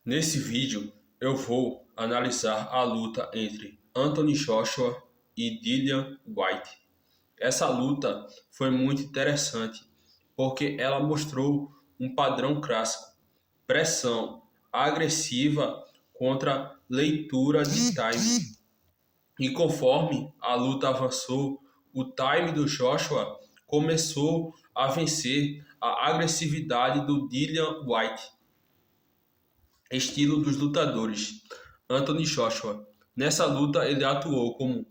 Nesse vídeo eu vou analisar a luta entre Anthony Joshua e Dillian Whyte. Essa luta foi muito interessante porque ela mostrou um padrão clássico: pressão agressiva contra leitura de time. E conforme a luta avançou, o time do Joshua começou a vencer a agressividade do Dillian Whyte. Estilo dos lutadores: Anthony Joshua. Nessa luta ele atuou como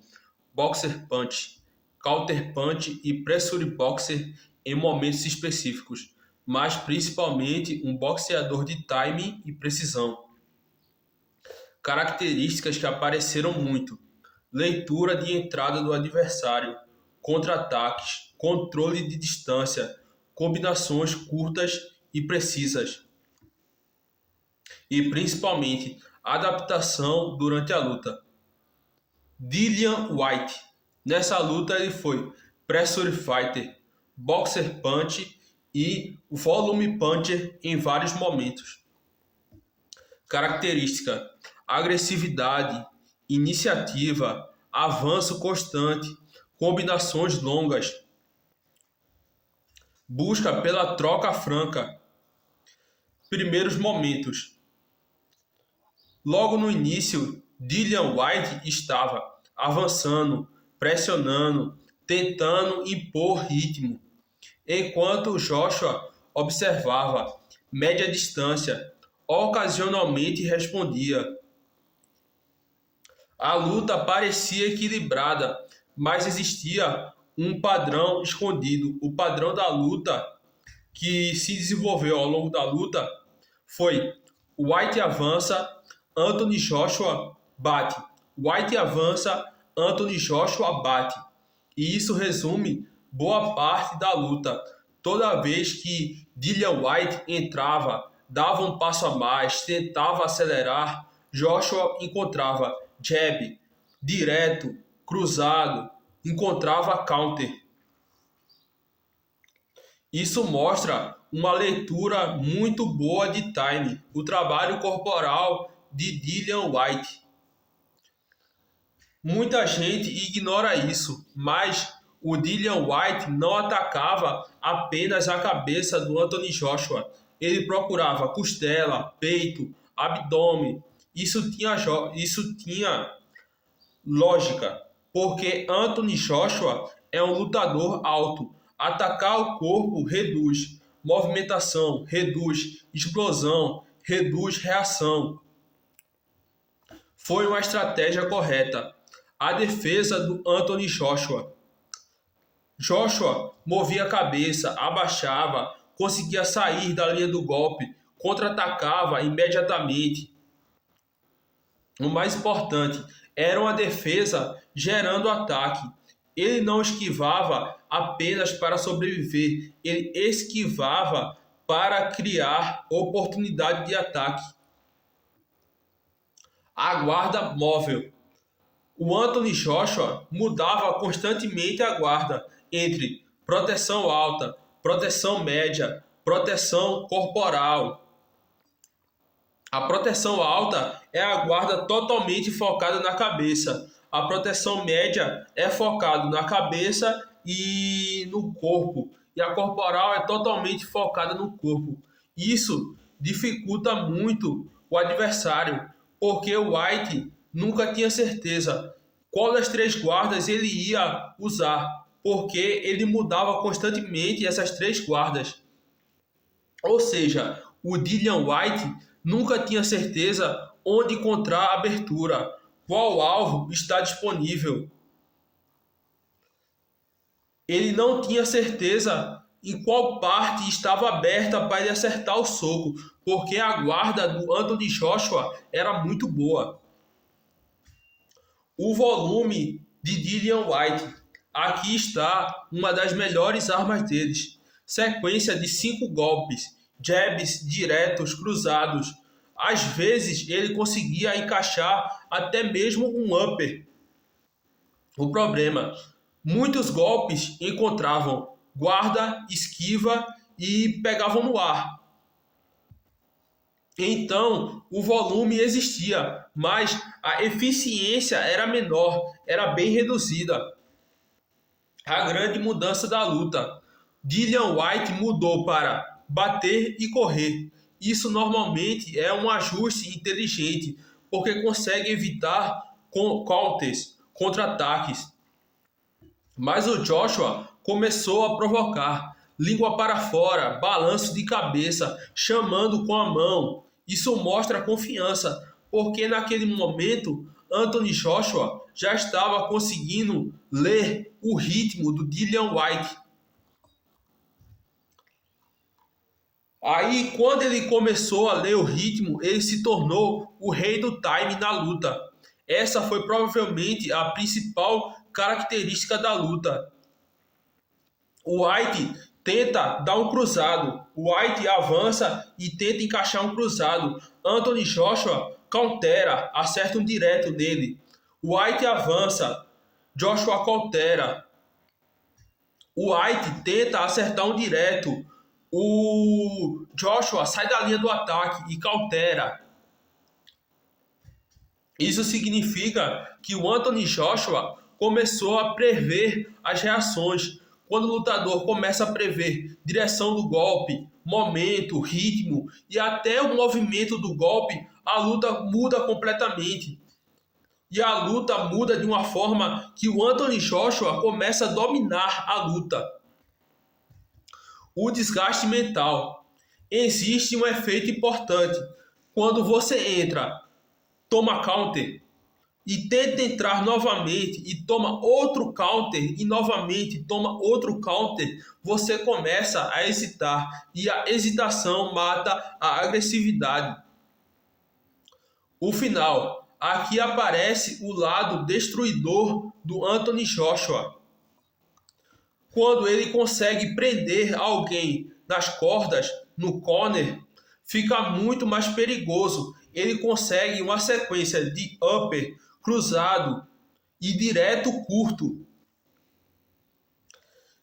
boxer punch, counter punch e pressure boxer em momentos específicos, mas principalmente um boxeador de timing e precisão. Características que apareceram muito: leitura de entrada do adversário, contra-ataques, controle de distância, combinações curtas e precisas. E principalmente adaptação durante a luta. Dillian Whyte. Nessa luta ele foi pressure fighter, boxer punch e volume puncher em vários momentos. Característica: agressividade, iniciativa, avanço constante, combinações longas, busca pela troca franca. Primeiros momentos: logo no início, Dillian Whyte estava avançando, pressionando, tentando impor ritmo, enquanto Joshua observava média distância, ocasionalmente respondia. A luta parecia equilibrada, mas existia um padrão escondido. O padrão da luta que se desenvolveu ao longo da luta foi: Whyte avança, Anthony Joshua bate. Whyte avança, Anthony Joshua bate. E isso resume boa parte da luta. Toda vez que Dillian Whyte entrava, dava um passo a mais, tentava acelerar, Joshua encontrava jab, direto, cruzado, encontrava counter. Isso mostra uma leitura muito boa de time, o trabalho corporal de Dillian Whyte. Muita gente ignora isso, mas o Dillian Whyte não atacava apenas a cabeça do Anthony Joshua. Ele procurava costela, peito, abdômen. Isso tinha lógica, porque Anthony Joshua é um lutador alto. Atacar o corpo reduz movimentação, reduz explosão, reduz reação. Foi uma estratégia correta. A defesa do Anthony Joshua. Joshua movia a cabeça, abaixava, conseguia sair da linha do golpe, contra-atacava imediatamente. O mais importante era uma defesa gerando ataque. Ele não esquivava apenas para sobreviver, ele esquivava para criar oportunidade de ataque. A guarda móvel. O Anthony Joshua mudava constantemente a guarda entre proteção alta, proteção média, proteção corporal. A proteção alta é a guarda totalmente focada na cabeça. A proteção média é focada na cabeça e no corpo. E a corporal é totalmente focada no corpo. Isso dificulta muito o adversário, porque o Whyte nunca tinha certeza qual das três guardas ele ia usar, porque ele mudava constantemente essas três guardas. Ou seja, o Dillian Whyte nunca tinha certeza onde encontrar a abertura, qual alvo está disponível. Ele não tinha certeza em qual parte estava aberta para ele acertar o soco, porque a guarda do Anthony Joshua era muito boa. O volume de Dillian Whyte. Aqui está uma das melhores armas deles. Sequência de 5 golpes, jabs diretos, cruzados. Às vezes ele conseguia encaixar até mesmo um upper. O problema: muitos golpes encontravam guarda, esquiva e pegavam no ar. Então, o volume existia, mas a eficiência era menor, era bem reduzida. A grande mudança da luta. Dillian Whyte mudou para bater e correr. Isso normalmente é um ajuste inteligente, porque consegue evitar counters, contra-ataques. Mas o Joshua começou a provocar, língua para fora, balanço de cabeça, chamando com a mão. Isso mostra confiança, porque naquele momento Anthony Joshua já estava conseguindo ler o ritmo do Dillian Whyte. Aí, quando ele começou a ler o ritmo, ele se tornou o rei do time na luta. Essa foi provavelmente a principal característica da luta. O Whyte tenta dar um cruzado. O Whyte avança e tenta encaixar um cruzado. Anthony Joshua countera, acerta um direto nele. O Whyte avança. Joshua countera. O Whyte tenta acertar um direto. O Joshua sai da linha do ataque e countera. Isso significa que o Anthony Joshua começou a prever as reações. Quando o lutador começa a prever direção do golpe, momento, ritmo e até o movimento do golpe, a luta muda completamente. E a luta muda de uma forma que o Anthony Joshua começa a dominar a luta. O desgaste mental. Existe um efeito importante. Quando você entra, toma counter e tenta entrar novamente e toma outro counter e novamente toma outro counter, você começa a hesitar e a hesitação mata a agressividade. O final. Aqui aparece o lado destruidor do Anthony Joshua. Quando ele consegue prender alguém nas cordas, no corner, fica muito mais perigoso. Ele consegue uma sequência de upper, cruzado e direto curto.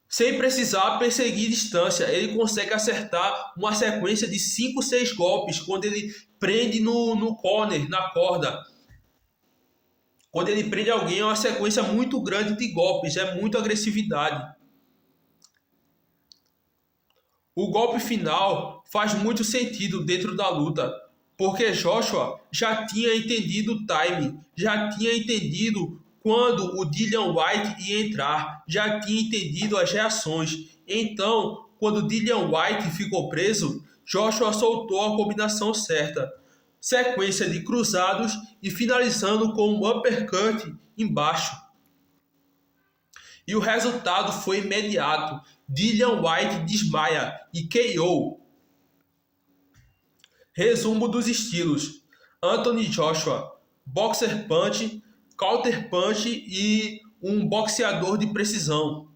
Sem precisar perseguir distância, ele consegue acertar uma sequência de 5, 6 golpes quando ele prende no corner, na corda. Quando ele prende alguém, é uma sequência muito grande de golpes, é muita agressividade. O golpe final faz muito sentido dentro da luta, porque Joshua já tinha entendido o timing, já tinha entendido quando o Dillian Whyte ia entrar, já tinha entendido as reações. Então, quando o Dillian Whyte ficou preso, Joshua soltou a combinação certa. Sequência de cruzados e finalizando com um uppercut embaixo. E o resultado foi imediato. Dillian Whyte desmaia e KO. Resumo dos estilos. Anthony Joshua, boxer punch, counter punch e um boxeador de precisão.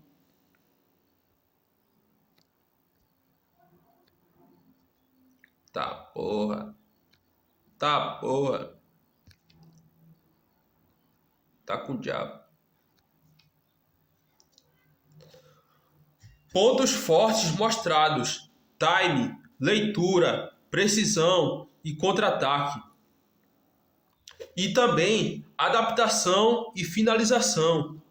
Tá porra. Tá porra. Tá com o diabo. Pontos fortes mostrados: time, leitura, precisão e contra-ataque. E também adaptação e finalização.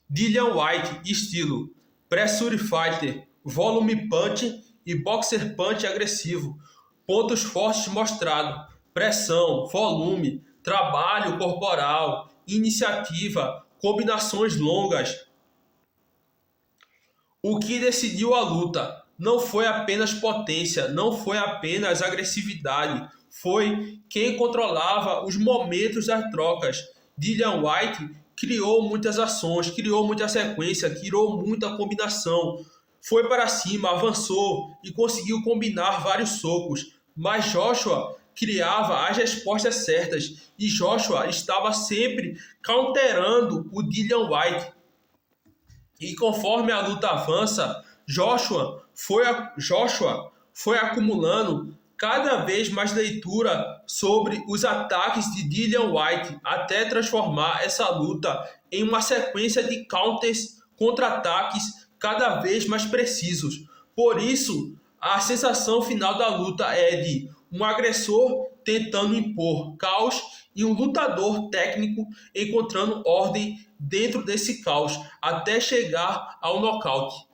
Dillian Whyte, estilo pressure fighter, volume punch e boxer punch agressivo. Pontos fortes mostrados: pressão, volume, trabalho corporal, iniciativa, combinações longas. O que decidiu a luta não foi apenas potência, não foi apenas agressividade, foi quem controlava os momentos das trocas. Dillian Whyte criou muitas ações, criou muita sequência, criou muita combinação. Foi para cima, avançou e conseguiu combinar vários socos. Mas Joshua criava as respostas certas e Joshua estava sempre counterando o Dillian Whyte. E conforme a luta avança, Joshua foi acumulando cada vez mais leitura sobre os ataques de Dillian Whyte, até transformar essa luta em uma sequência de counters, contra-ataques cada vez mais precisos. Por isso, a sensação final da luta é de um agressor tentando impor caos e um lutador técnico encontrando ordem dentro desse caos até chegar ao nocaute.